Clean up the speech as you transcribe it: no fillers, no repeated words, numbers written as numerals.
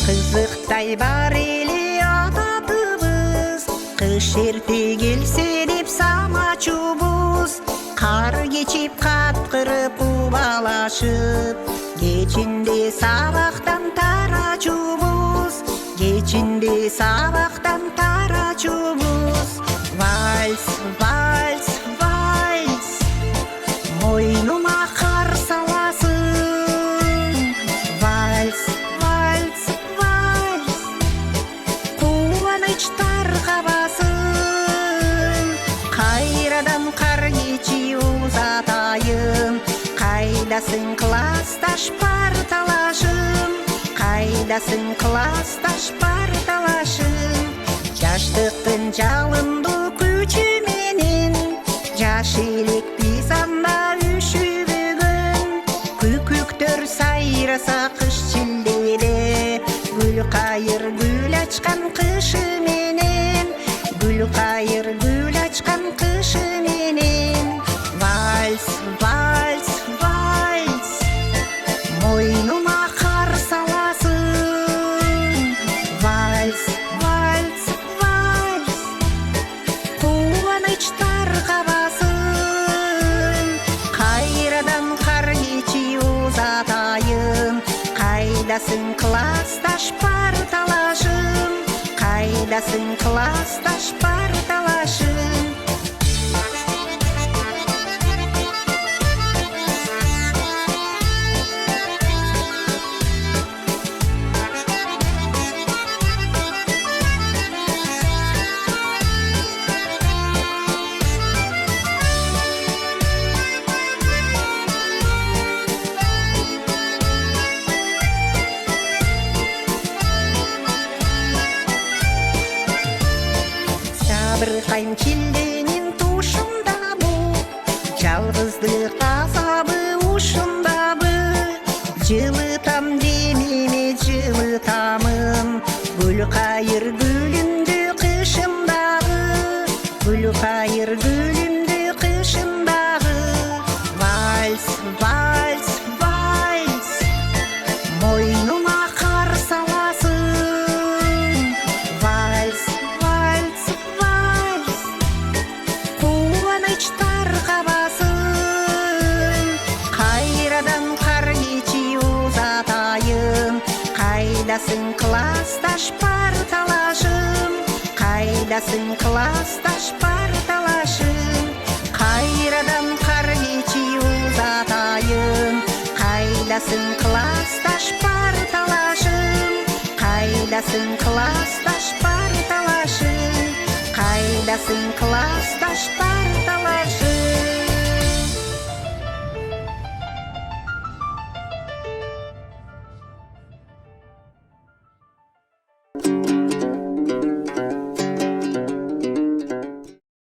Кызыктай бар эле адатыбыз, кыш эрте келсе деп самачубуз. Кар кечип каткырып убалашып, кечинде сабактан тарачубуз, кечинде сабактан тарачубуз. Вальс, вальс, вальс, мойнума кар саласың. Вальс, вальс, вальс, кубаныч таркабасын. Кайрадан кар кечи узатайын, кайдасың классташ парталашым, кайдасың классташ парталашым. Жаштыктын жалындуу күчү менен, жаш элекпиз анда үшүбөгөн. Күкүктөр сайраса кыш чилдеде, гүл кайыр гүл ачкан кышы менен, гүл кайыр гүл ачкан кышы менен. Вальс, вальс, вальс, мойнума кар саласың. Вальс, вальс, вальс, кубаныч таркабасын. Кайрадан кар кечи узатайын, кайдасың классташ парталашым, кайдасың классташ парталашым. Сабыркайм чилденин тушундабы, жалгыздык азабы ушундабы. Жылытам демеме жылытамын, гүл кайыр гүлүмдү кышымдагы, гүл кайыр гүлүмдү кышымдагы. Вальс, вальс, вальс, мойнума кар саласың. Вальс, вальс, вальс, кубаныч таркабасын. Кайрадан кар кечи узатайын, кайдасың классташ парталашым, кайдасың классташ парталашым. Кайрадан кар кечи узатайын, кайдасың классташ парталашым, кайдасың классташ парталашым, кайдасың классташ парталашым.